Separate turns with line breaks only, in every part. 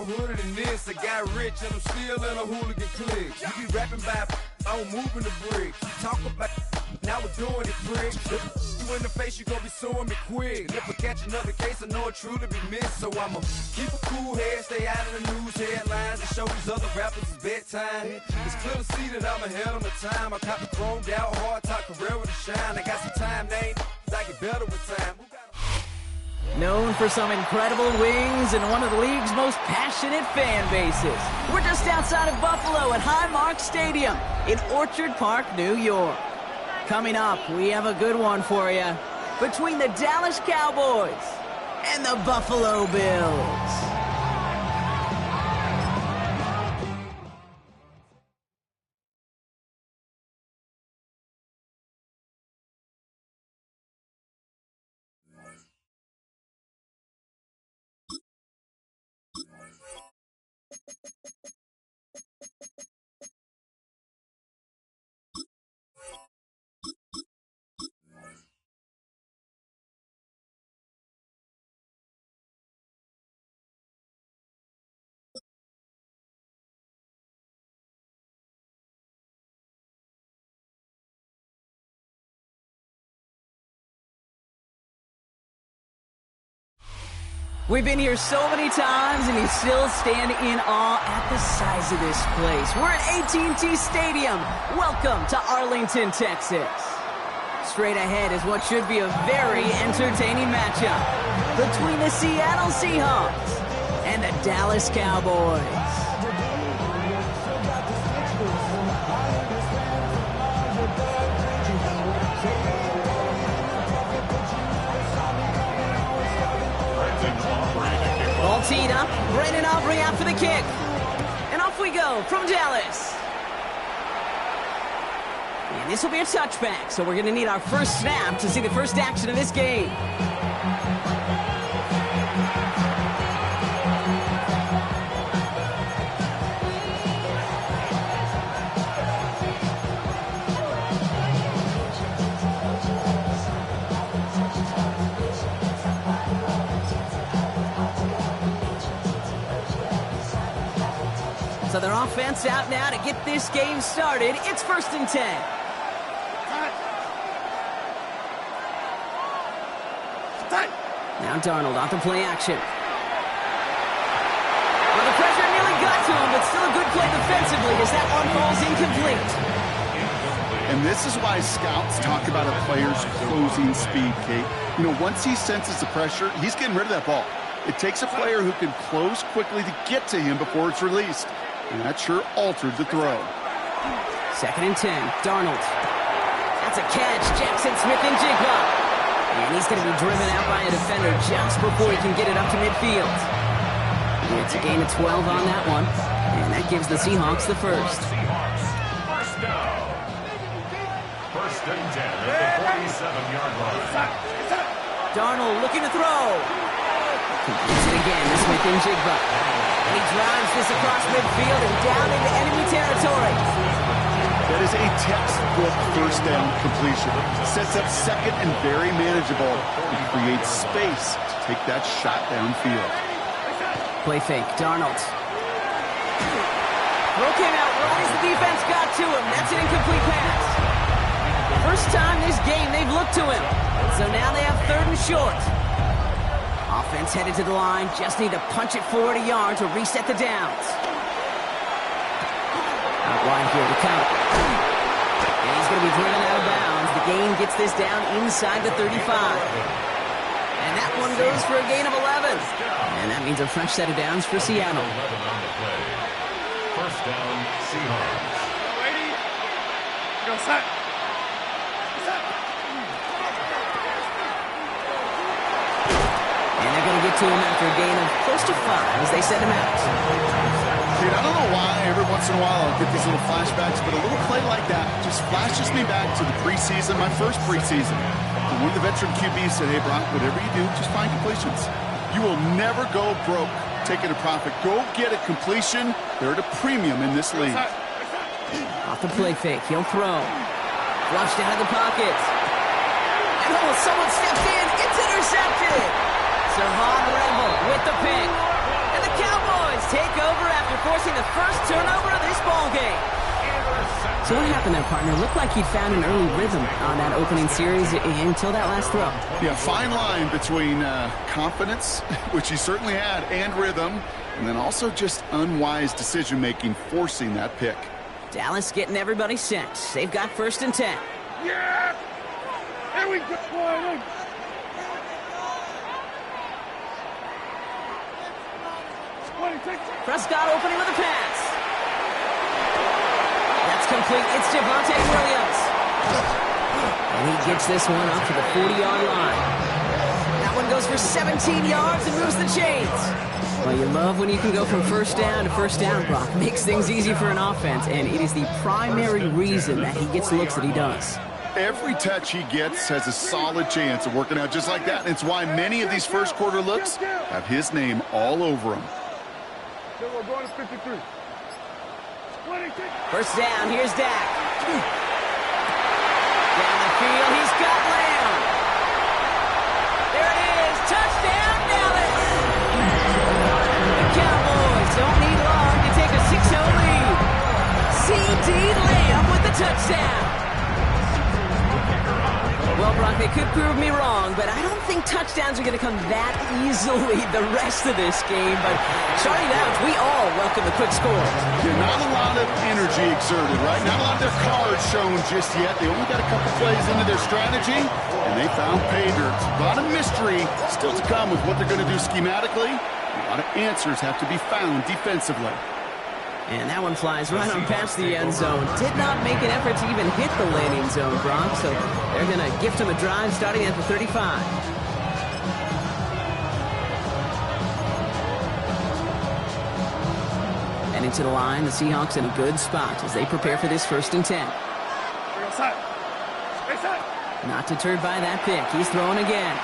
hooded than this. I got rich and I'm still in a hooligan clique. You be rapping about I'm moving the bricks. Talk about now we're doing it, prick. You in the face, you gon' be suing me quick. If I catch another case, I know it truly be missed. So I'ma keep a cool head, stay out of the news headlines, and show these other rappers it's bedtime. It's clear to see that I'm ahead of my time. I cop the chromed out, hard top career with a shine. I got some time, name, I get better with time.
Known for some incredible wings and one of the league's most passionate fan bases. We're just outside of Buffalo at Highmark Stadium in Orchard Park, New York. Coming up, we have a good one for you. Between the Dallas Cowboys and the Buffalo Bills. We've been here so many times, and you still stand in awe at the size of this place. We're at AT&T Stadium. Welcome to Arlington, Texas. Straight ahead is what should be a very entertaining matchup between the Seattle Seahawks and the Dallas Cowboys. Ball teed up, Brandon Aubrey out for the kick. And off we go from Dallas. And this will be a touchback, so we're going to need our first snap to see the first action of this game. So their offense out now to get this game started. It's 1st and 10. Now Darnold off the play action. Well, the pressure nearly got to him, but still a good play defensively as that one falls incomplete.
And this is why scouts talk about a player's closing speed, Kate. You know, once he senses the pressure, he's getting rid of that ball. It takes a player who can close quickly to get to him before it's released. And that sure altered the throw.
2nd and 10, Darnold. That's a catch, Jackson Smith-Njigba. And he's going to be driven out by a defender just before he can get it up to midfield. It's a gain of 12 on that one. And that gives the Seahawks the first.
First down. 1st and 10 at the 47-yard line.
Darnold looking to throw. Completes it again to Smith-Njigba. And he drives this across midfield and down into enemy territory.
That is a textbook first down completion. Sets up second and very manageable. It creates space to take that shot downfield.
Play fake, Darnold. Throw came out right as the defense got to him. That's an incomplete pass. First time this game they've looked to him. So now they have 3rd and short. Offense headed to the line. Just need to punch it forward a yard to reset the downs. Out wide here to count. And he's going to be driven out of bounds. The gain gets this down inside the 35. And that one goes for a gain of 11. And that means a fresh set of downs for Seattle.
11 on the play. First down, Seahawks.
Go set.
And they're going to get to him after a gain of close to 5 as they send him out.
Dude, I don't know why every once in a while I'll get these little flashbacks, but a little play like that just flashes me back to the preseason, my first preseason. And one of the veteran QBs said, hey, Brock, whatever you do, just find completions. You will never go broke taking a profit. Go get a completion. They're at a premium in this league.
Off the play fake. He'll throw. Flushed out of the pocket. And oh, someone steps in. It's intercepted. Savon Rebel with the pick. And the Cowboys Cowboys take over after forcing the first turnover of this ballgame. So what happened there, partner? Looked like he'd found an early rhythm on that opening series until that last throw.
Yeah, fine line between confidence, which he certainly had, and rhythm, and then also just unwise decision-making, forcing that pick.
Dallas getting everybody set. They've got 1st and 10.
Yes! Here we go!
Prescott opening with a pass. That's complete. It's Javonte Williams. And he gets this one up to the 40-yard line. That one goes for 17 yards and moves the chains. Well, you love when you can go from first down to first down, Brock. Makes things easy for an offense, and it is the primary reason that he gets looks that he does.
Every touch he gets has a solid chance of working out just like that. And it's why many of these first quarter looks have his name all over them.
We're going to 53.
First down, here's Dak. Down the field, he's got Lamb. There it is, touchdown Dallas. The Cowboys don't need long to take a 6-0 lead. C.D. Lamb with the touchdown. Well, Brock, they could prove me wrong, but I don't think touchdowns are going to come that easily the rest of this game. But starting out, we all welcome the quick score.
Yeah, not a lot of energy exerted, right? Not a lot of their cards shown just yet. They only got a couple plays into their strategy, and they found pay dirt. A lot of mystery still to come with what they're going to do schematically. A lot of answers have to be found defensively.
And that one flies right on past the end zone. Did not make an effort to even hit the landing zone, Brock. So they're going to gift him a drive starting at the 35. And into the line, the Seahawks in a good spot as they prepare for this 1st and 10. Not deterred by that pick. He's throwing again.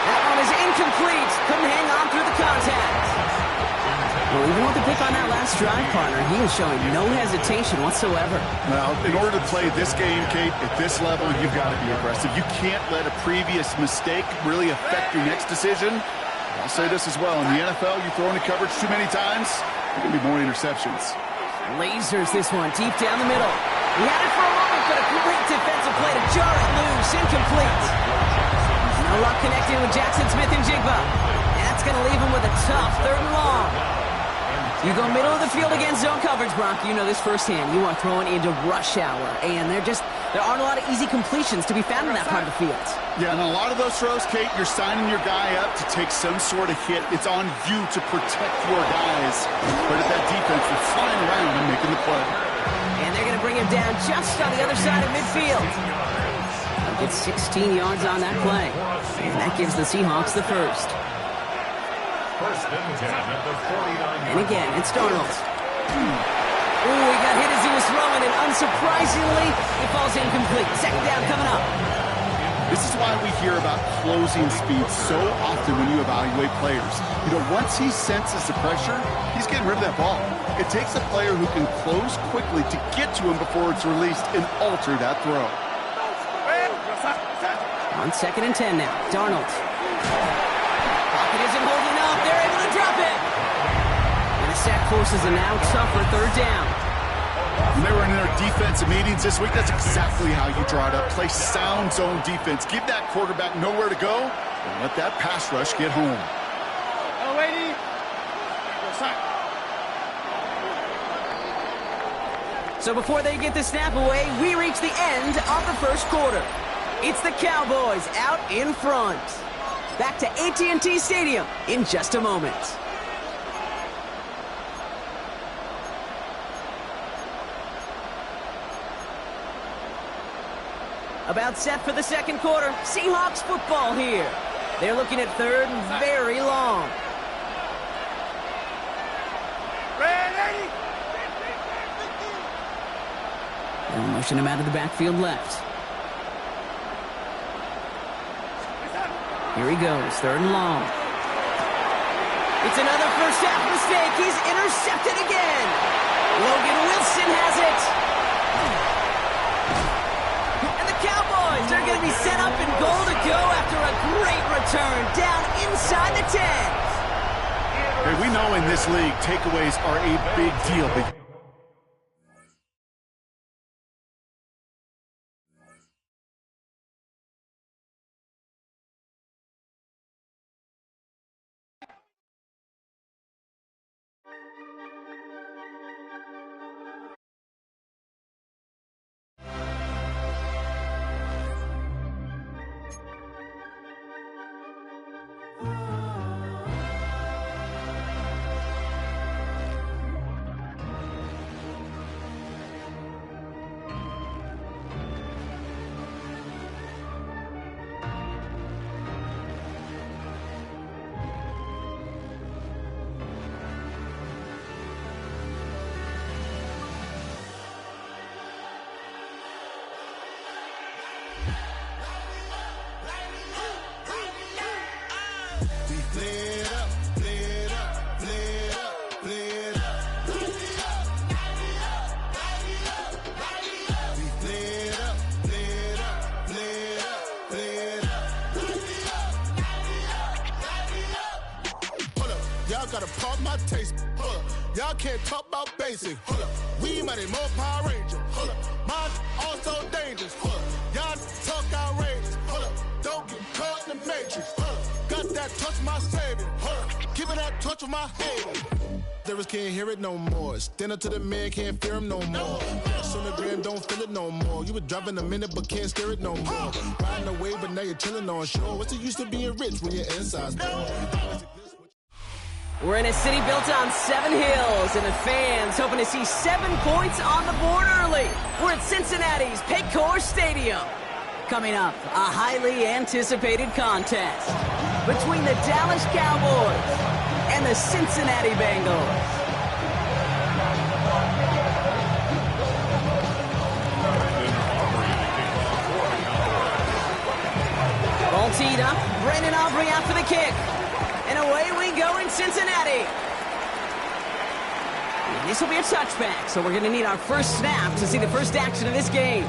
That one is incomplete. Couldn't hang on through the contact. Well, even with the pick on that last drive, partner, he is showing no hesitation whatsoever.
Now, in order to play this game, Kate, at this level, you've got to be aggressive. You can't let a previous mistake really affect your next decision. I'll say this as well. In the NFL, you throw into coverage too many times, there can be more interceptions.
Lasers this one deep down the middle. He had it for a moment, but a great defensive play to jar it loose. Incomplete. No luck connecting with Jackson Smith and Jigba. That's going to leave him with a tough 3rd and long. You go middle of the field against zone coverage, Brock. You know this firsthand. You are throwing into rush hour, and there aren't a lot of easy completions to be found in that part of the field.
Yeah, and a lot of those throws, Kate, you're signing your guy up to take some sort of hit. It's on you to protect your guys. But at that defense, they're flying around and making the play.
And they're going to bring him down just on the other side of midfield. Gets 16 yards on that play, and that gives the Seahawks the 1st. And again, it's Darnold. Ooh, he got hit as he was throwing, and unsurprisingly, it falls incomplete. 2nd down coming up.
This is why we hear about closing speed so often when you evaluate players. You know, once he senses the pressure, he's getting rid of that ball. It takes a player who can close quickly to get to him before it's released and alter that throw.
On 2nd and 10 now, Darnold. Pocket isn't holding up. They're able to drop it. And the sack forces a now tougher 3rd down.
When they were in their defensive meetings this week, that's exactly how you draw it up. Play sound zone defense. Give that quarterback nowhere to go and let that pass rush get home.
So before they get the snap away, we reach the end of the 1st quarter. It's the Cowboys out in front. Back to AT&T Stadium in just a moment. About set for the 2nd quarter. Seahawks football here. They're looking at 3rd and very long.
Ready?
And motion him out of the backfield left. Here he goes, 3rd and long. It's another first half mistake. He's intercepted again. Logan Wilson has it. And the Cowboys are going to be set up in goal to go after a great return down inside the 10.
Hey, we know in this league, takeaways are a big deal. But
gotta pump my taste. Y'all can't talk about basic. We mighty more Power Ranger. Mine also dangerous. Y'all talk outrageous. Don't get caught in the matrix. Got that touch my savior. Give it that touch of my head. Devils can't hear it no more. Stand up to the man, can't fear him no more. Sonogram don't feel it no more. You were driving a minute but can't steer it no more. Riding away but now you're chilling on shore. What's the use of being rich when your inside's poor?
We're in a city built on 7 hills, and the fans hoping to see 7 points on the board early. We're at Cincinnati's Paycor Stadium. Coming up, a highly anticipated contest between the Dallas Cowboys and the Cincinnati Bengals. Ball teed up, Brandon Aubrey out for the kick. And away we go in Cincinnati. And this will be a touchback, so we're going to need our first snap to see the first action of this game.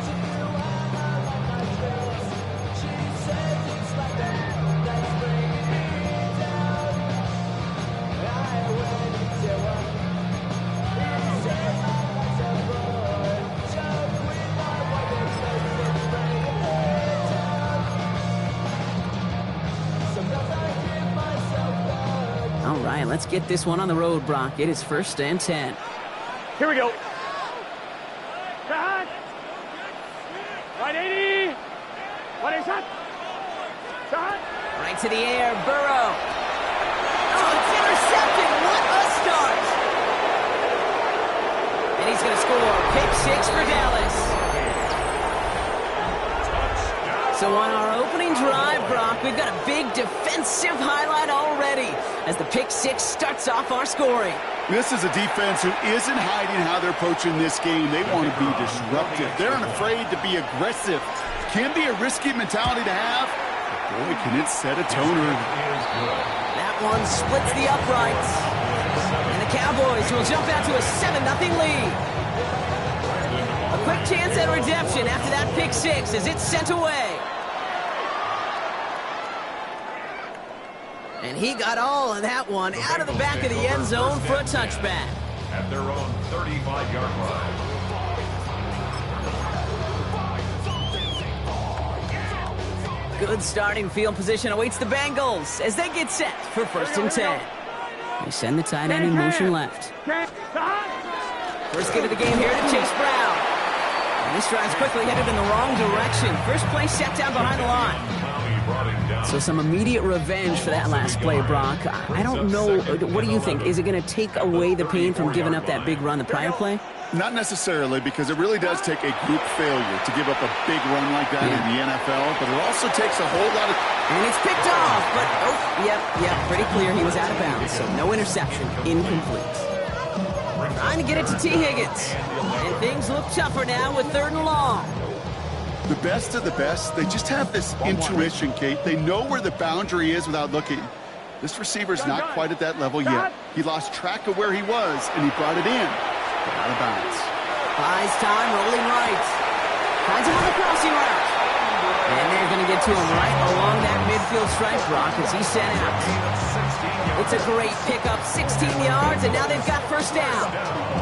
All right, let's get this one on the road, Brock. It is 1st and 10.
Here we go. Right 80. What is that?
Right to the air, Burrow. Oh, it's intercepted. What a start. And he's going to score. Pick 6 for Dallas. So on our opening drive, Brock, we've got a big defensive highlight already as the pick 6 starts off our scoring.
this is a defense who isn't hiding how they're approaching this game. They want to be disruptive. They're unafraid to be aggressive. Can be a risky mentality to have. Boy, can it set a tone early.
That one splits the uprights. And the Cowboys will jump out to a 7-0 lead. A quick chance at redemption after that pick 6 as it's sent away. And he got all of that one out of the back of the end zone for a touchback.
At their own 35-yard line.
Good starting field position awaits the Bengals as they get set for 1st and 10. They send the tight end in motion left. First get of the game here to Chase Brown. And this drive's quickly headed in the wrong direction. First play set down behind the line. So some immediate revenge for that last play, Brock. I don't know. What do you think? Is it going to take away the pain from giving up that big run the prior play?
Not necessarily, because it really does take a group failure to give up a big run like that in the NFL, but it also takes a whole lot of...
And it's picked off, but, yep, pretty clear he was out of bounds, so no interception, incomplete. Trying to get it to T. Higgins, and things look tougher now with 3rd and long.
The best of the best, they just have this intuition, Kate. They know where the boundary is without looking. This receiver's not quite at that level yet. He lost track of where he was, and he brought it in. Out of bounds.
Buys time, rolling right. Finds him on the crossing route. And they're going to get to him right along that midfield stripe, Brock, as he's sent out. It's a great pickup, 16 yards, and now they've got first down.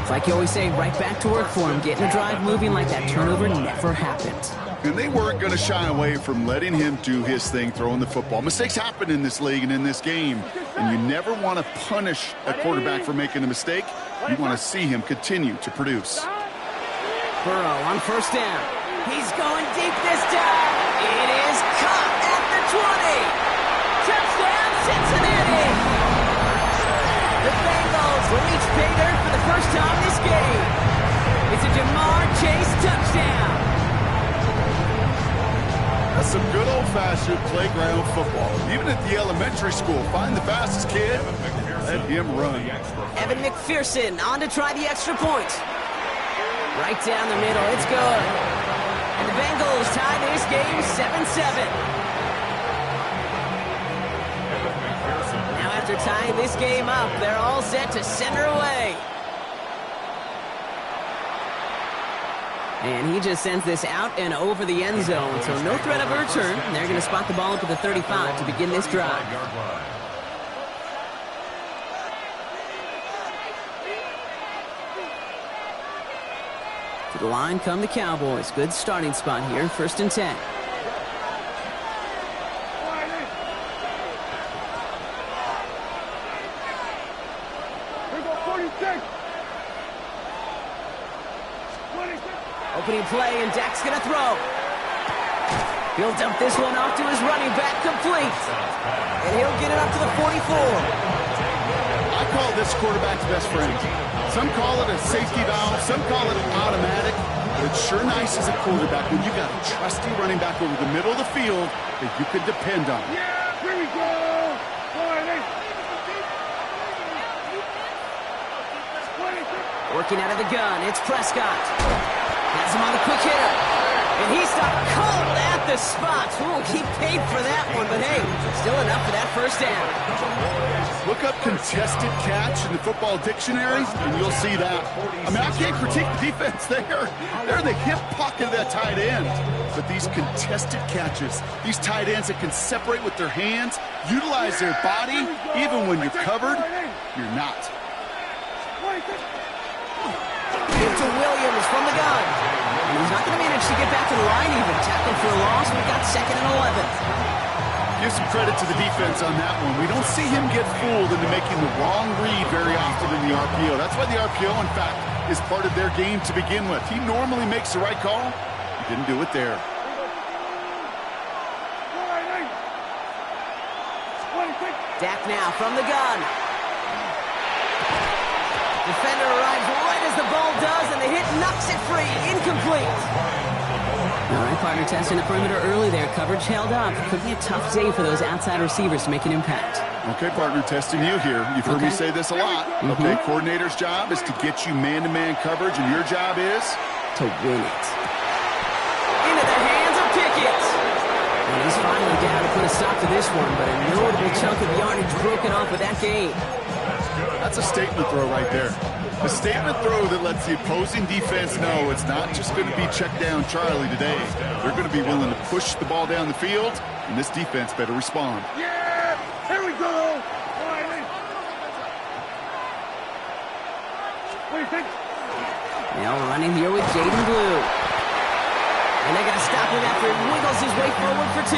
It's like you always say, right back to work for him, getting the drive moving like that turnover never happened.
And they weren't going to shy away from letting him do his thing, throwing the football. Mistakes happen in this league and in this game, and you never want to punish a quarterback for making a mistake. You want to see him continue to produce.
Burrow on first down. He's going deep this time. It is caught at the 20. Touchdown, Cincinnati. The Bengals will reach pay dirt for the first time this game. It's a Jamar Chase touchdown.
That's some good old-fashioned playground football. Even at the elementary school, find the fastest kid, let him run.
Evan McPherson on to try the extra point. Right down the middle, it's good. And the Bengals tie this game 7-7. Now after tying this game up, they're all set to send her away. And he just sends this out and over the end zone, so no threat of a return. And they're going to spot the ball up at the 35 to begin this drive. To the line come the Cowboys. Good starting spot here, 1st and 10. Opening play, and Dak's going to throw. He'll dump this one off to his running back, complete. And he'll get it up to the 44.
I call this quarterback's best friend. Some call it a safety valve, some call it automatic, but it's sure nice as a quarterback when you got a trusty running back over the middle of the field that you can depend on.
Yeah, here we go.
Working out of the gun, it's Prescott. Has him on the quick hitter. And he stopped cold at the spot. Ooh, he paid for that one, but hey, still enough for that first down.
Look up contested catch in the football dictionary, and you'll see that. I mean, I can't critique the defense there. They're the hip pocket of that tight end. But these contested catches, these tight ends that can separate with their hands, utilize their body, even when you're covered, you're not.
Into Williams from the gun. And he's not going to manage to get back to the line even. Tackled for a loss. We've got 2nd and 11.
Give some credit to the defense on that one. We don't see him get fooled into making the wrong read very often in the RPO. That's why the RPO, in fact, is part of their game to begin with. He normally makes the right call. He didn't do it there.
Dak now from the gun. Defender arrives right as the ball does, and the hit knocks it free. Incomplete. All right, partner testing the perimeter early there. Coverage held up. Could be a tough day for those outside receivers to make an impact.
Okay, partner, testing you here. You've heard me say this a lot. Okay, coordinator's job is to get you man-to-man coverage, and your job is?
To win it. Into the hands of Pickett. And he's finally down to put a stop to this one, but a notable chunk of yardage broken off with that game.
That's a statement throw right there. A statement throw that lets the opposing defense know it's not just going to be check down Charlie today. They're going to be willing to push the ball down the field, and this defense better respond.
Yeah, here we go. What do you think?
Now running here with Jaden Blue. And they're going to stop him after he wiggles his way forward for 2.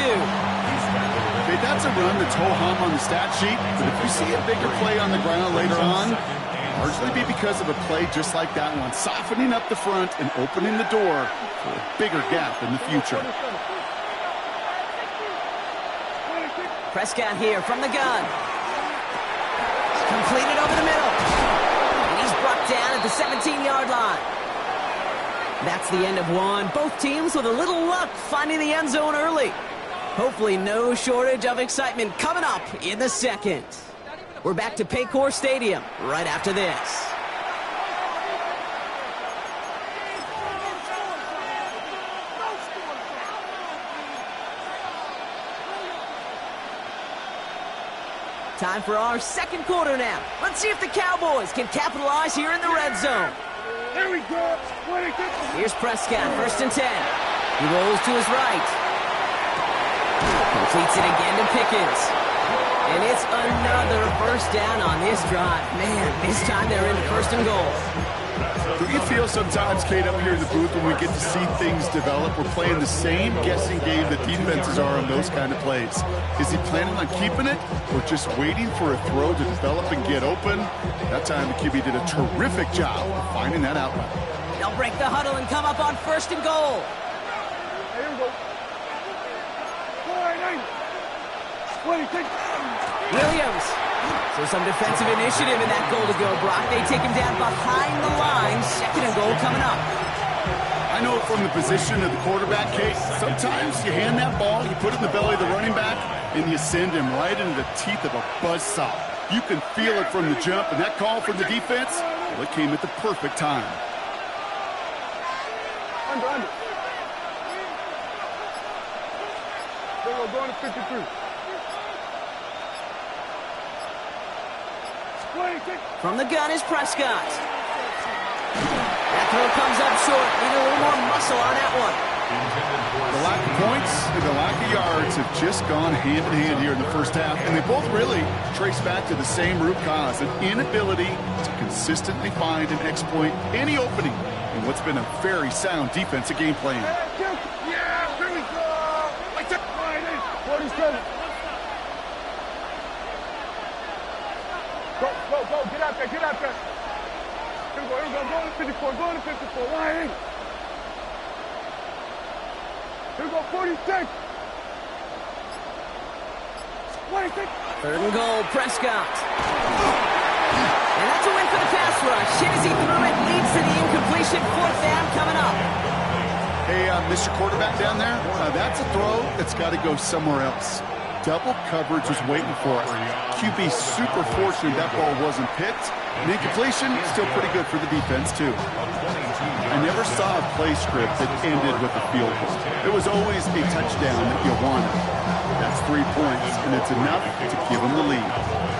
Okay, that's a run that's ho-hum on the stat sheet, but if you see a bigger play on the ground later on, largely be because of a play just like that one, softening up the front and opening the door for a bigger gap in the future.
Prescott here from the gun. Completed over the middle. And he's brought down at the 17-yard line. That's the end of one. Both teams with a little luck finding the end zone early. Hopefully no shortage of excitement coming up in the second. We're back to Paycor Stadium right after this. Time for our second quarter now. Let's see if the Cowboys can capitalize here in the red zone.
Here we go.
Here's Prescott, 1st and 10. He rolls to his right. Completes it again to Pickens. And it's another first down on this drive. Man, this time they're in first and goal.
Do you feel sometimes, Kate, up here in the booth when we get to see things develop, we're playing the same guessing game that defenses are on those kind of plays? Is he planning on keeping it or just waiting for a throw to develop and get open? That time the QB did a terrific job of finding that outlet.
They'll break the huddle and come up on first and goal.
Here we go. 26.
Williams. So some defensive initiative in that goal to go, Brock. They take him down behind the line. Second and goal coming up.
I know it from the position of the quarterback, Kate. Sometimes you hand that ball, you put it in the belly of the running back, and you send him right into the teeth of a buzzsaw. You can feel it from the jump, and that call from the defense, well, it came at the perfect time.
Under. There we go, going to 53.
From the gun is Prescott. That throw comes up short. Need a little more muscle on that one.
The lack of points and the lack of yards have just gone hand in hand here in the first half, and they both really trace back to the same root cause, an inability to consistently find and exploit any opening in what's been a very sound defensive game plan.
Yeah, here we go. 47. Go, get out there. Here we go, go to 54, Ryan. Here we go, 46. 26.
Third and goal, Prescott. And that's a win for the pass rush. Shazy threw it, leads to the incompletion. Fourth down coming up.
Hey, Mr. Quarterback down there, that's a throw that's got to go somewhere else. Double coverage was waiting for it. QB super fortunate that ball wasn't picked. And incompletion, still pretty good for the defense, too. I never saw a play script that ended with a field goal. It was always a touchdown that you wanted. That's 3 points, and it's enough to give them the lead.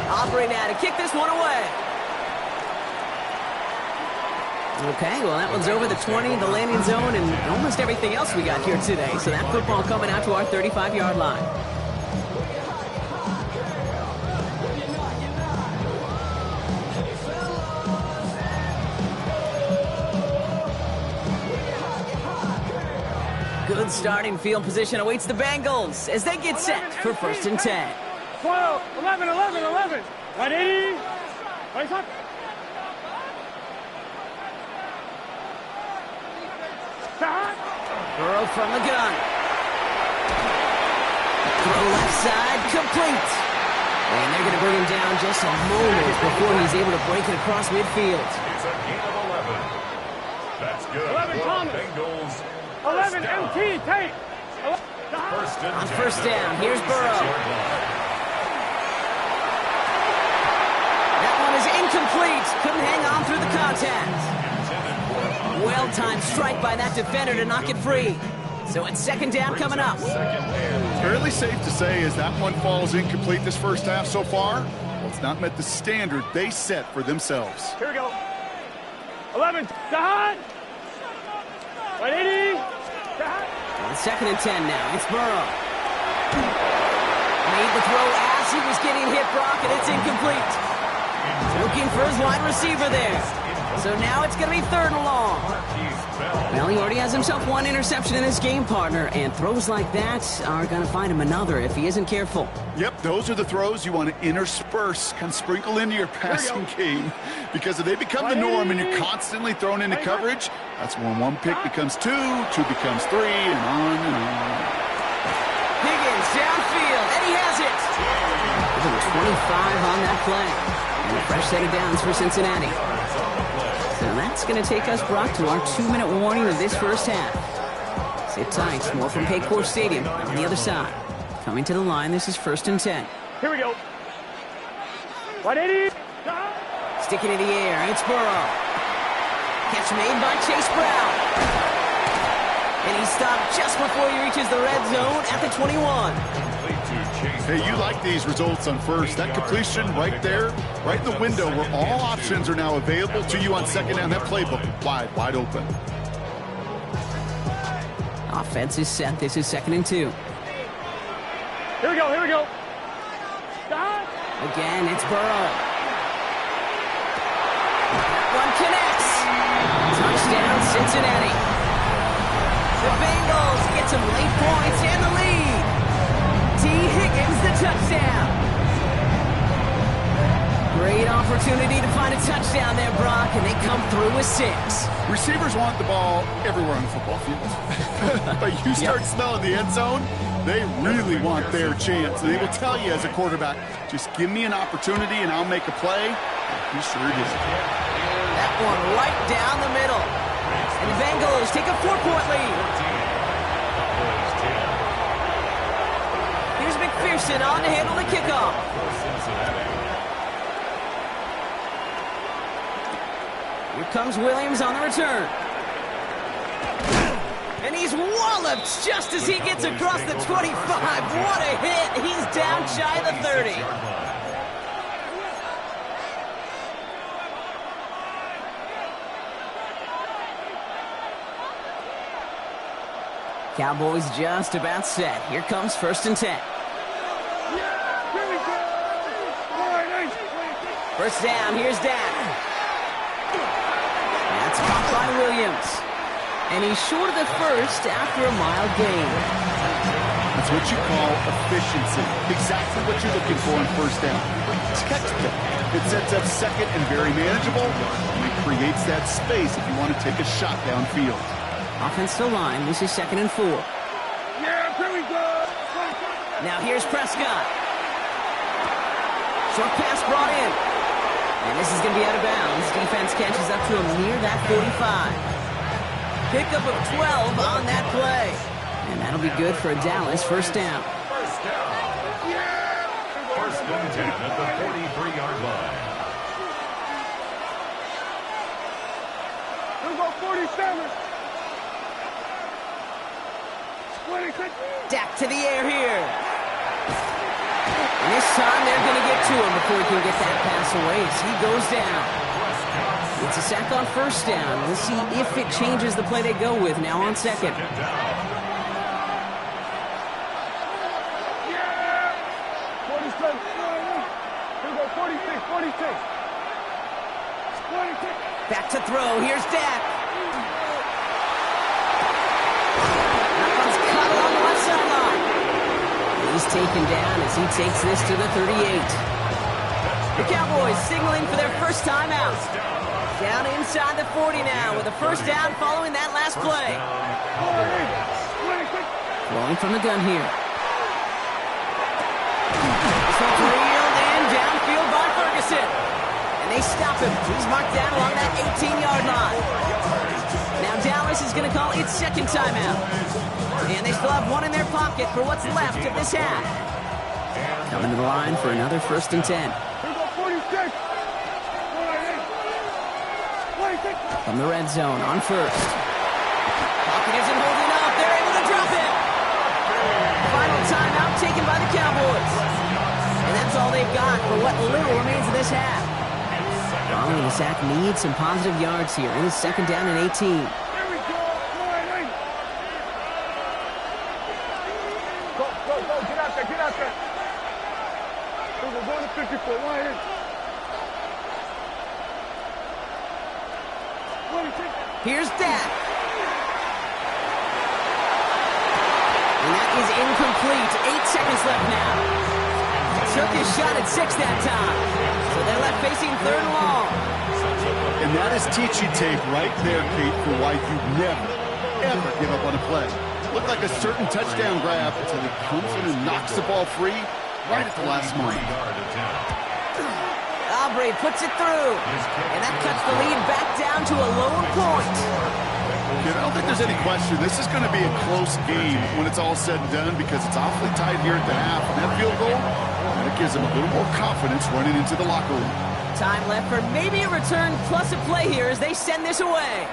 Operating now to kick this one away. Okay, well, that one's over the 20, the landing zone, and almost everything else we got here today. So that football coming out to our 35-yard line. Good starting field position awaits the Bengals as they get set for first and 10.
12, 11. 180. Right up.
Burrow from the gun. Throw left side, complete. And they're going to bring him down just a moment before he's able to break it across midfield.
It's a gain of 11. That's good.
11 Thomas.
Bengals.
11 MT, take.
On first down, here's Burrow. That one is incomplete. Couldn't hang on through the contact. Well-timed strike by that defender to knock it free. So it's second down coming up.
Fairly safe to say as that one falls incomplete this first half so far, well, it's not met the standard they set for themselves.
Here we go. 11, Dahan. 180.
On second and 10 now, it's Burrow. Made the throw as he was getting hit, Brock, and it's incomplete. Looking for his wide receiver there. So now it's going to be third and long. Well, he already has himself one interception in his game, partner, and throws like that are going to find him another if he isn't careful.
Yep, those are the throws you want to intersperse, kind of sprinkle into your passing game, because if they become the norm and you're constantly thrown into coverage, that's when one pick becomes two becomes three, and on and on.
Higgins downfield, and he has it. There's a 25 on that play. And a fresh set of downs for Cincinnati. So that's going to take us, Brock, to our 2-minute warning of this first half. Sit tight. More from Paycor Stadium on the other side. Coming to the line, this is first and 10.
Here we go. 180.
Sticking in the air, it's Burrow. Catch made by Chase Brown. And he stopped just before he reaches the red zone at the 21.
Hey, you like these results on first. That completion right there, right in the window where all options are now available to you on second down. That playbook wide open.
Offense is set. This is 2nd and 2.
Here we go, here we go. Stop.
Again, it's Burrow. That one connects. Touchdown, Cincinnati. The Bengals get some late points and the lead. T. Higgins, the touchdown. Great opportunity to find a touchdown there, Brock, and they come through with 6.
Receivers want the ball everywhere on the football field. But you start smelling the end zone, they really want their chance. And they will tell you as a quarterback, just give me an opportunity and I'll make a play. He sure did.
That one right down the middle. And the Bengals take a 4-point lead. Here's McPherson on to handle the kickoff. Here comes Williams on the return. And he's walloped just as he gets across the 25. What a hit. He's down shy of the 30. Cowboys just about set. Here comes 1st and 10. First down, here's Dak. That's caught by Williams. And he's short of the first after a mild gain.
That's what you call efficiency. Exactly what you're looking for on first down. Textbook. It sets up 2nd and very manageable, and it creates that space if you want to take a shot downfield.
Offensive line, this is 2nd and 4.
Yeah, here we go.
Now here's Prescott. Short pass brought in. And this is going to be out of bounds. Defense catches up to him near that 45. Pickup of 12 on that play. And that'll be good for a Dallas first down.
First and 10 at the 43-yard line.
We'll go 47. 26.
Dak to the air here. And this time they're going to get to him before he can get that pass away as he goes down. It's a sack on first down. We'll see if it changes the play they go with now on 2nd. Back to throw. Here's Dak. That one's cut along the left sideline. He's taken down as he takes this to the 38. The Cowboys signaling for their first time out. Down inside the 40 now with a first down following that last play. Rolling from the gun here. This one's reeled in downfield by Ferguson. And they stop him. He's marked down along that 18-yard line. Now Dallas is going to call its 2nd timeout. And they still have one in their pocket for what's left of this half. Coming to the line for another 1st and 10.
Here go 46.
From the red zone on first. Pocket isn't holding up. They're able to drop it. Final timeout taken by the Cowboys. And that's all they've got for what little remains of this half. Following the sack needs some positive yards here. It is 2nd down and 18.
Here we go. Go, go, go. Get out there, get out there. We're going to 54. Wide in.
Here's Dak. And that is incomplete. 8 seconds left now. Took his shot at 6 that time. So they're left facing 3rd and long.
And that is teaching tape right there, Kate, for why you never, ever give up on a play. Looked like a certain touchdown grab until he comes in and knocks the ball free right at the last moment.
Aubrey puts it through. And that cuts the lead back down to a lower point.
I don't think there's any question. This is going to be a close game when it's all said and done because it's awfully tight here at the half. And that field goal, that gives them a little more confidence running into the locker room.
Time left for maybe a return plus a play here as they send this away.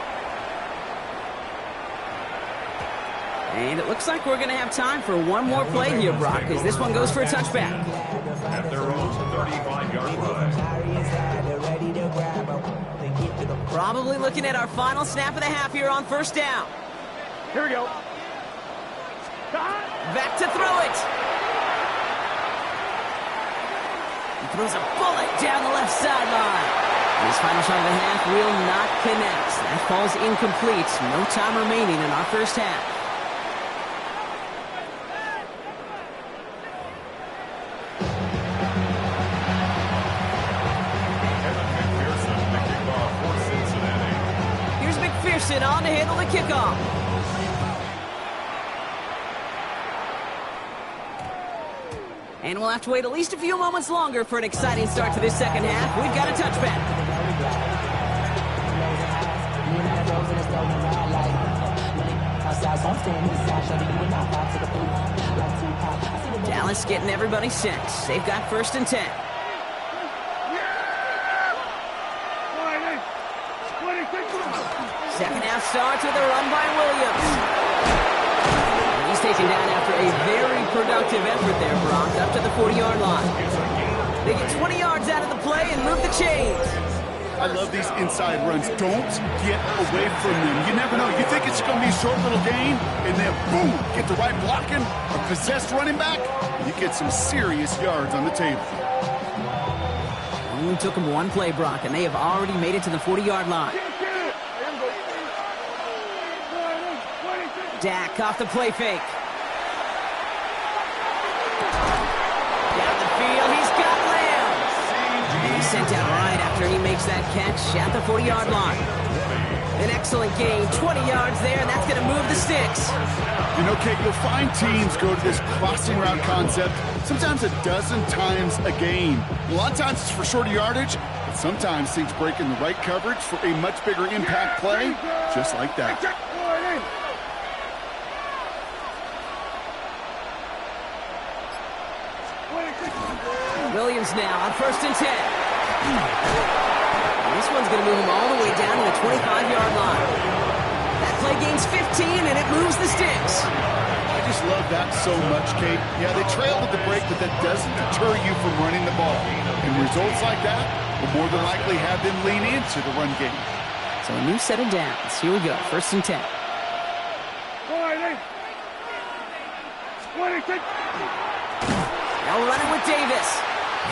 And it looks like we're going to have time for one more play here, Brock, as this one goes for a touchback.
At their own 35-yard line.
Probably looking at our final snap of the half here on first down.
Here we go.
Back to throw it. He throws a bullet down the left sideline. His final shot of the half will not connect. That falls incomplete. No time remaining in our first half. Here's McPherson on to handle the kickoff. And we'll have to wait at least a few moments longer for an exciting start to this second half. We've got a touchback. Dallas getting everybody set. They've got 1st and 10. Second half starts with a run by Williams. He's taken down after a very productive effort there, Brock, up to the 40-yard line. They get 20 yards out of the play and move the chains.
I love these inside runs. Don't get away from them. You never know. You think it's going to be a short little gain, and then boom, get the right blocking, a possessed running back, you get some serious yards on the table.
Only took them one play, Brock, and they have already made it to the 40-yard line. Dak off the play fake. Down the field, he's got Lamb. He's sent down right after he makes that catch at the 40-yard line. An excellent gain, 20 yards there, and that's going to move the sticks.
You know, Kate, you'll find teams go to this crossing route concept sometimes a dozen times a game. A lot of times it's for shorter yardage, but sometimes teams break in the right coverage for a much bigger impact play, just like that.
Williams now on 1st and 10. This one's going to move him all the way down to the 25-yard line. That play gains 15, and it moves the sticks.
I just love that so much, Kate. Yeah, they trailed at the break, but that doesn't deter you from running the ball. And results like that will more than likely have them lean into the run game.
So a new set of downs. Here we go, 1st and 10. Now running with Davis.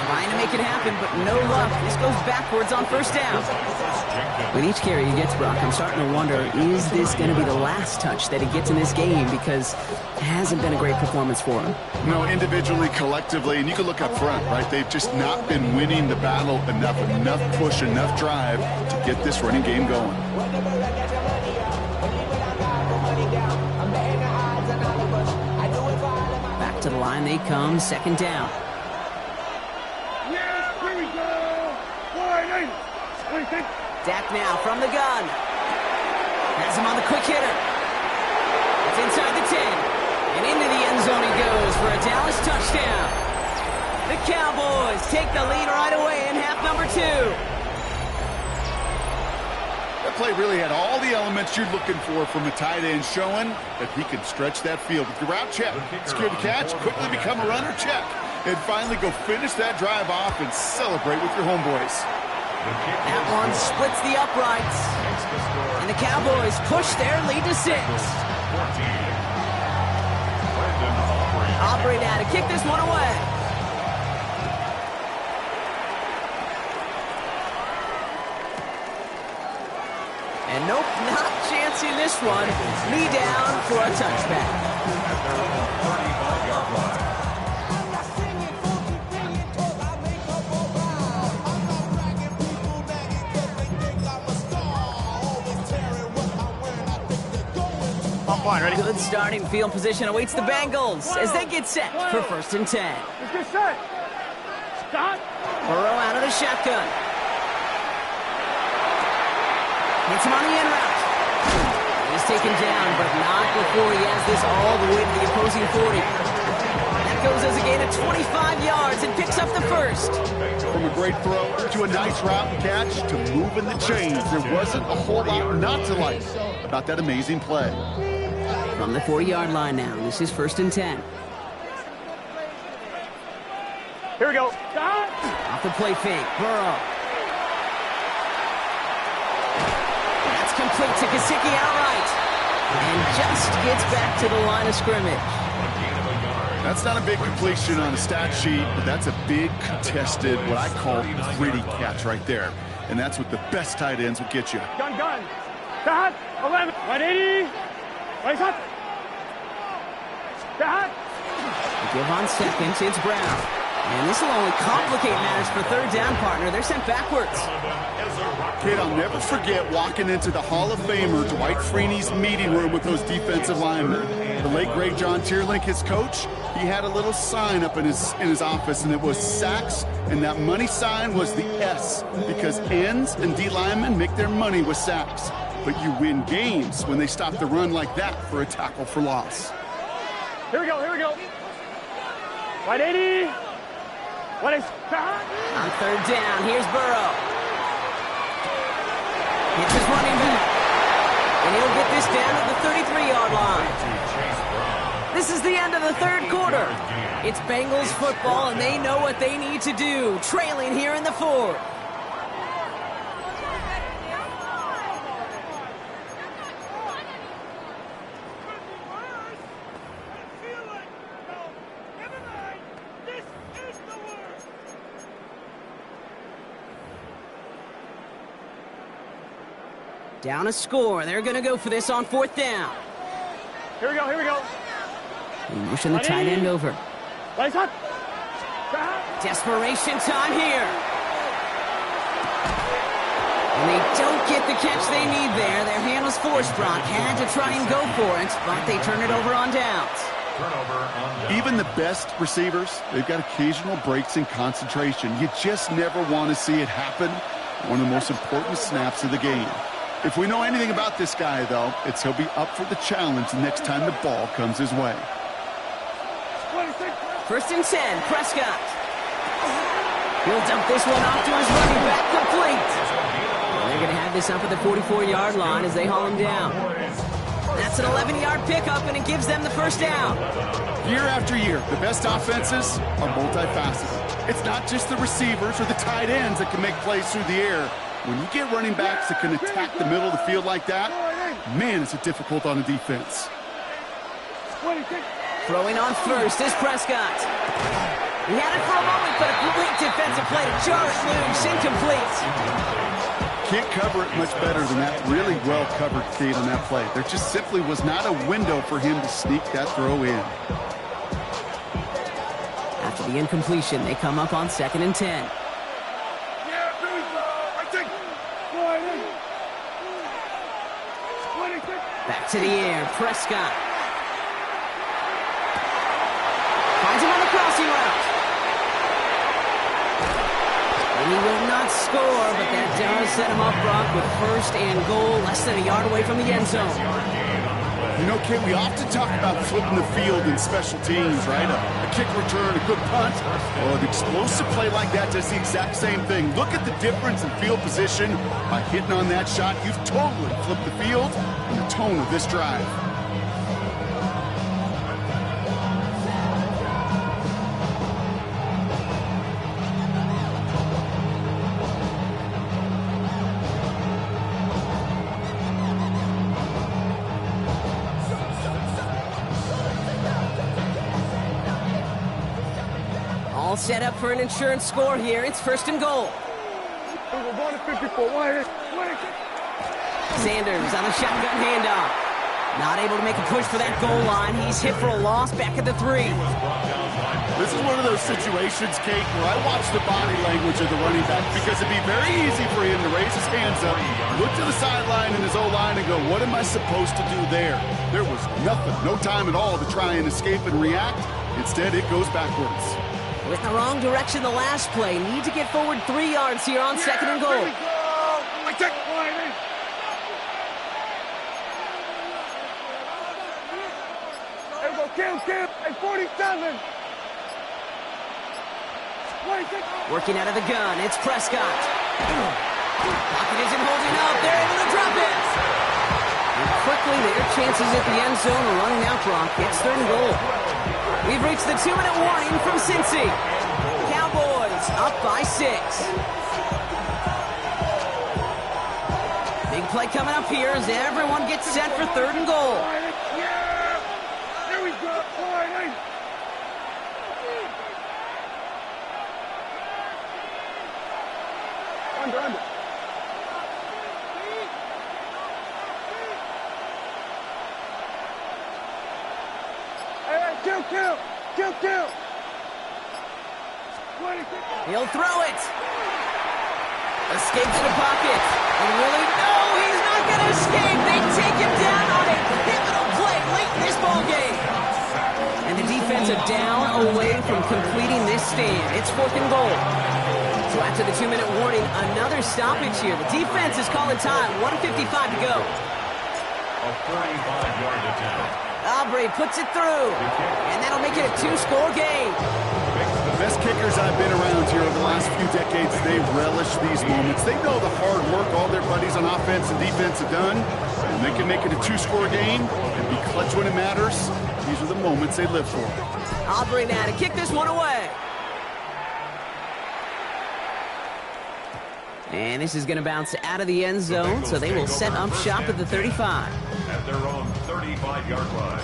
Trying to make it happen, but no luck. This goes backwards on 1st down. With each carry he gets, Brock, I'm starting to wonder, is this going to be the last touch that he gets in this game? Because it hasn't been a great performance for him.
No, individually, collectively, and you can look up front, right? They've just not been winning the battle enough push, enough drive to get this running game going.
Back to the line they come, 2nd down. Dak now from the gun. Has him on the quick hitter. It's inside the 10. And into the end zone he goes for a Dallas touchdown. The Cowboys take the lead right away in half number 2.
That play really had all the elements you're looking for from a tight end, showing that he can stretch that field with the route check, secure the catch, quickly become a runner check, and finally go finish that drive off and celebrate with your homeboys.
That one splits the uprights. And the Cowboys push their lead to 6. Aubrey now to kick this one away. And nope, not chancing this one. Knee down for a touchback.
Ready?
Good starting field position awaits the Bengals as they get set for 1st and 10.
Let's get set. Stop.
Burrow out of the shotgun. Hits him on the end route. He's taken down, but not before he has this all the way to the opposing 40. That goes as a gain of 25 yards and picks up the 1st.
From a great throw to a nice route and catch to moving the chains, there wasn't a whole lot not to like about that amazing play.
From the 40-yard line now, this is 1st and 10.
Here we go. Stop.
Off the play fake, Burrow. That's complete to Gesicki outright. And just gets back to the line of scrimmage.
gain of a yard.
That's not a big completion on a stat sheet, but that's a big contested, what I call gritty catch right there. And that's what the best tight ends will get you.
Gun. Start. 11. 180. Right shot. Start.
Give on seconds, it's Brown. And this will only complicate matters for third down, partner. They're sent backwards.
Kid, I'll never forget walking into the Hall of Famer Dwight Freeney's meeting room with those defensive linemen. The late, great John Tierlink, his coach, he had a little sign up in his office, and it was sacks, and that money sign was the S, because ends and D linemen make their money with sacks. But you win games when they stop the run like that for a tackle for loss.
Here we go. 180. What is
On third down, here's Burrow. It's his running back. And he'll get this down at the 33-yard line. This is the end of the third quarter. It's Bengals football, and they know what they need to do, trailing here in the fourth. Down a score. They're going to go for this on fourth down.
Here we go.
They motion the tight end over.
Right shot.
Desperation time here. And they don't get the catch they need there. Their hand was forced, Brock. Had to try and go for it, but they turn it over on downs.
Even the best receivers, they've got occasional breaks in concentration. You just never want to see it happen. One of the most important snaps of the game. If we know anything about this guy, though, it's he'll be up for the challenge the next time the ball comes his way.
1st and 10, Prescott. He'll dump this one off to his running back, complete. And they're going to have this up at the 44-yard line as they haul him down. That's an 11-yard pickup, and it gives them the first down.
Year after year, the best offenses are multifaceted. It's not just the receivers or the tight ends that can make plays through the air. When you get running backs that can attack the middle of the field like that, man, is it difficult on a defense.
Throwing on first is Prescott. He had it for a moment, but a great defensive play to jar it loose, incomplete.
Can't cover it much better than that really well-covered feed on that play. There just simply was not a window for him to sneak that throw in.
After the incompletion, they come up on 2nd and 10. Back to the air, Prescott. Finds him on the crossing route. And he will not score, but that does set him up, Brock, with 1st and goal, less than a yard away from the end zone.
You know, Kate, we often talk about flipping the field in special teams, right? A kick return, a good punt. Well, an explosive play like that does the exact same thing. Look at the difference in field position. By hitting on that shot, you've totally flipped the field and the tone of this drive.
All set up for an insurance score here. It's 1st and goal.
We're going to 54.
Sanders on the shotgun handoff. Not able to make a push for that goal line. He's hit for a loss back at the 3.
This is one of those situations, Kate, where I watch the body language of the running back because it'd be very easy for him to raise his hands up, look to the sideline in his O-line and go, what am I supposed to do there? There was nothing, no time at all to try and escape and react. Instead, it goes backwards.
Went in the wrong direction the last play. Need to get forward 3 yards here on 2nd and goal.
Kim, at 47.
Working out of the gun, it's Prescott. Pocket isn't holding up. They're able to drop it. And quickly, their chances at the end zone are running out, Brock. It's 3rd and goal. We've reached the 2-minute warning from Cincy. Cowboys up by 6. Big play coming up here as everyone gets set for 3rd and goal.
Here we go. Kill.
He'll throw it. Escapes the pocket. And really, no, he's not going to escape. They take him down on a pivotal play late in this ball game. And the defense are down away from completing this stand. It's 4th and goal. So after the 2-minute warning, another stoppage here. The defense is calling time. 1:55 to go.
A 45-yard attempt.
Aubrey puts it through. And that'll make it a 2-score game.
The best kickers I've been around here over the last few decades, they relish these moments. They know the hard work all their buddies on offense and defense have done, and they can make it a 2-score game and be clutch when it matters. These are the moments they live for.
Aubrey now to kick this one away. And this is going to bounce out of the end zone, so they will set up shop at the 35.
At their own 35-yard line.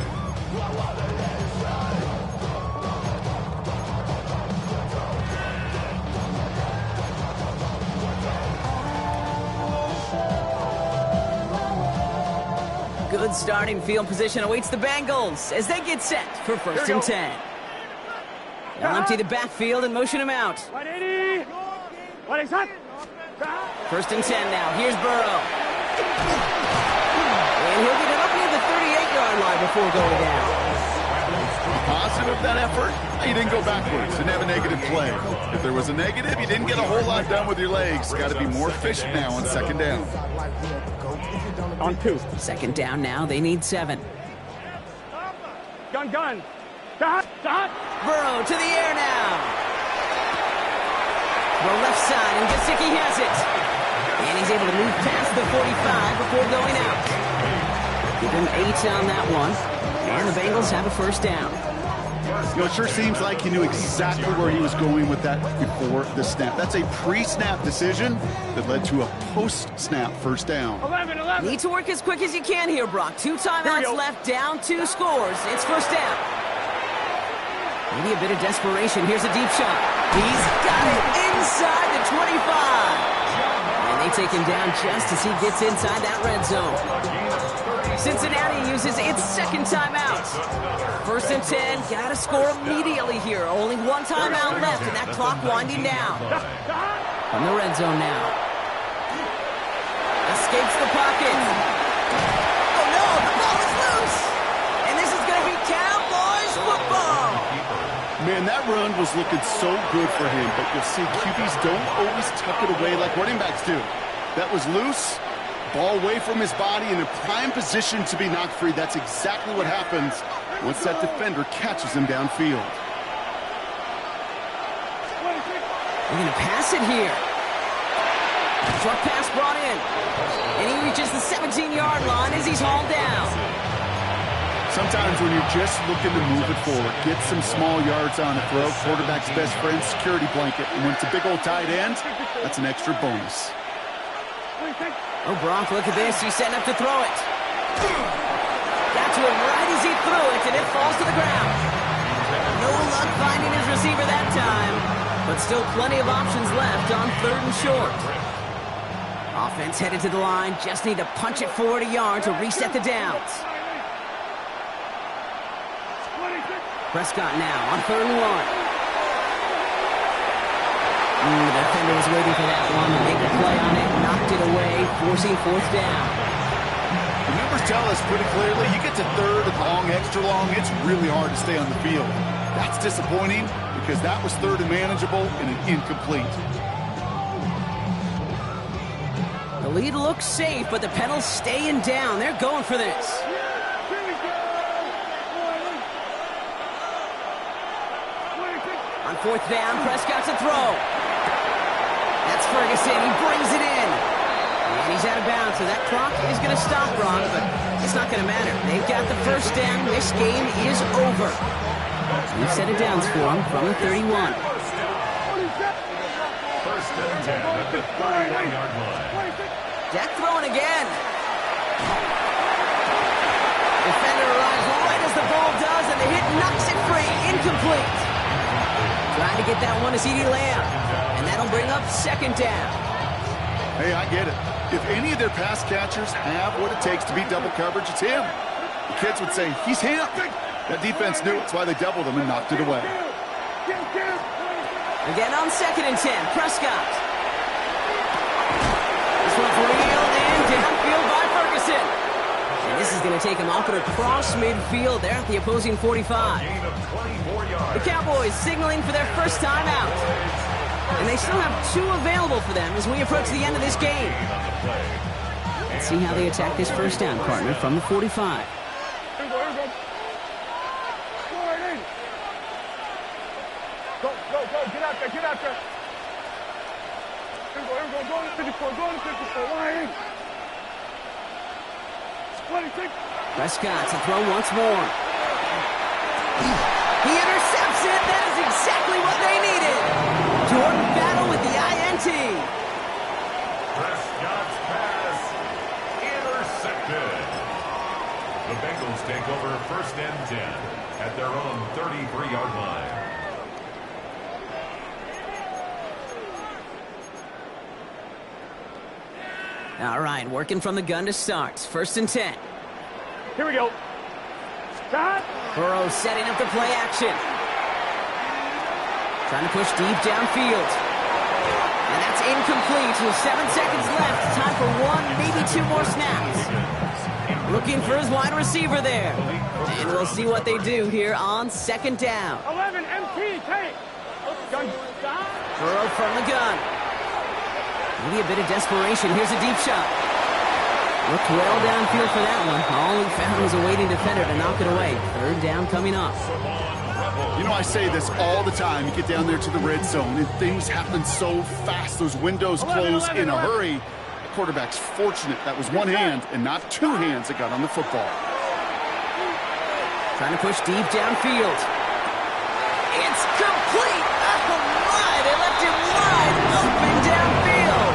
Good starting field position awaits the Bengals as they get set for 1st and 10. They'll empty the backfield and motion him out.
180.
1st and 10 now. Here's Burrow. And he'll get it up near the 38-yard line before going down.
Positive that effort, you didn't go backwards, didn't have a negative play. If there was a negative, you didn't get a whole lot done with your legs. Got to be more efficient now on 2nd down.
On 2.
2nd down now. They need 7.
Gun. Stop.
Burrow to the air now. The left side, and Gesicki has it. And he's able to move past the 45 before going out. Give him 8 on that one. And the Bengals have a 1st down.
You know, it sure seems like he knew exactly where he was going with that before the snap. That's a pre-snap decision that led to a post-snap 1st down.
11.
Need to work as quick as you can here, Brock. 2 timeouts left, down 2 scores. It's 1st down. Maybe a bit of desperation. Here's a deep shot. He's got it inside the 25. And they take him down just as he gets inside that red zone. Cincinnati uses its 2nd timeout. 1st and 10, gotta score immediately here. Only 1 timeout left, and that clock winding down. From the red zone now. Escapes the pocket. Oh no, the ball is loose! And this is gonna be Cowboys football!
Man, that run was looking so good for him, but you'll see QBs don't always tuck it away like running backs do. That was loose. Ball away from his body in a prime position to be knocked free. That's exactly what happens once that defender catches him downfield.
They're going to pass it here. Short pass brought in. And he reaches the 17-yard line as he's hauled down.
Sometimes when you're just looking to move it forward, get some small yards on a throw, quarterback's best friend, security blanket. And when it's a big old tight end, that's an extra bonus.
Oh, Brock, look at this. He's setting up to throw it. Got to him right as he threw it, and it falls to the ground. No luck finding his receiver that time, but still plenty of options left on 3rd and short. Offense headed to the line. Just need to punch it forward a yard to reset the downs. Prescott now on 3rd and 1. The defender was waiting for that one to make a play on it, knocked it away, forcing 4th down.
The numbers tell us pretty clearly, you get to 3rd and long, extra long, it's really hard to stay on the field. That's disappointing because that was 3rd and manageable and an incomplete.
The lead looks safe, but the Pedals staying down. They're going for this. On 4th down, Prescott's a throw. That's Ferguson. He brings it in. And he's out of bounds, so that clock is going to stop, Brock, but it's not going to matter. They've got the 1st down. This game is over. We've set it downs for him from the 31.
1st and 10 at the 31-yard line.
Jack throwing again. Defender arrives right as the ball does, and the hit knocks it free. Incomplete. Trying to get that one to CeeDee Lamb. And that'll bring up 2nd down.
Hey, I get it. If any of their pass catchers have what it takes to beat double coverage, it's him. The kids would say, he's him. That defense knew it's why they doubled him and knocked it away.
Again on 2nd and 10, Prescott. This one's reeled in downfield by Ferguson. And this is going to take him off and across midfield there at the opposing 45. The Cowboys signaling for their first time out. And they still have 2 available for them as we approach the end of this game. Let's see how they attack this first down, partner, from the 45.
Go, get out there. Here we go, go to 54, line in. 26.
Prescott to throw once more. He intercepts it. That is exactly what they needed. Jordan Battle with the INT.
Prescott's pass intercepted. The Bengals take over 1st and 10 at their own 33-yard line.
All right, working from the gun to start. 1st and 10.
Here we go. Stop.
Burrow setting up the play action. Trying to push deep downfield. And that's incomplete with 7 seconds left. Time for 1, maybe 2 more snaps. Looking for his wide receiver there. And we'll see what they do here on 2nd down.
11, MT, take. Gun, stop.
Burrow from the gun. Maybe a bit of desperation. Here's a deep shot. Looked well downfield for that one. All he found was a waiting defender to knock it away. 3rd down coming up.
You know, I say this all the time. You get down there to the red zone, and things happen so fast. Those windows close in a hurry. The quarterback's fortunate that was 1 hand and not 2 hands that got on the football.
Trying to push deep downfield. It's complete. Oh, my. They left him wide open downfield.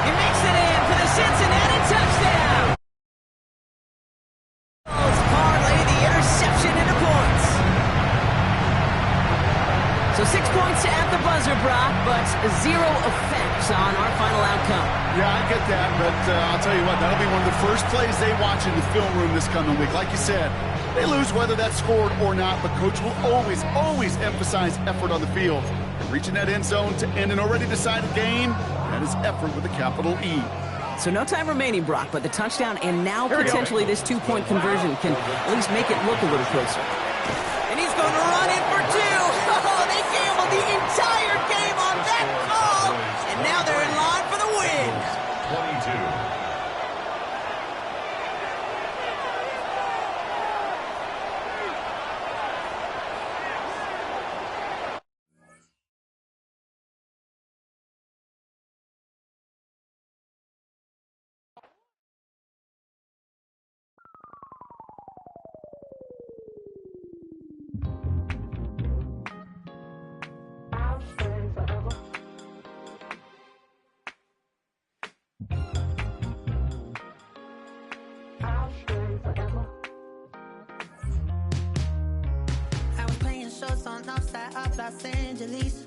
He makes it in for the Cincinnati touchdown. Parlay the interception into points. So 6 points at the buzzer, Brock, but 0 effects on our final outcome.
Yeah, I get that, but I'll tell you what, that'll be one of the first plays they watch in the film room this coming week. Like you said, they lose whether that's scored or not, but Coach will always emphasize effort on the field. And reaching that end zone to end an already decided game, that is effort with a capital E.
So no time remaining, Brock, but the touchdown and now potentially this 2-point conversion can at least make it look a little closer. And he's going to run in for 2. Oh, they gambled the entire game on that call, and now they're in line for the win.
22.
Los Angeles.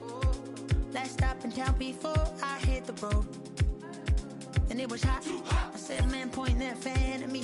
Last stop in town before I hit the road. And it was hot. I said, man, point that fan at me.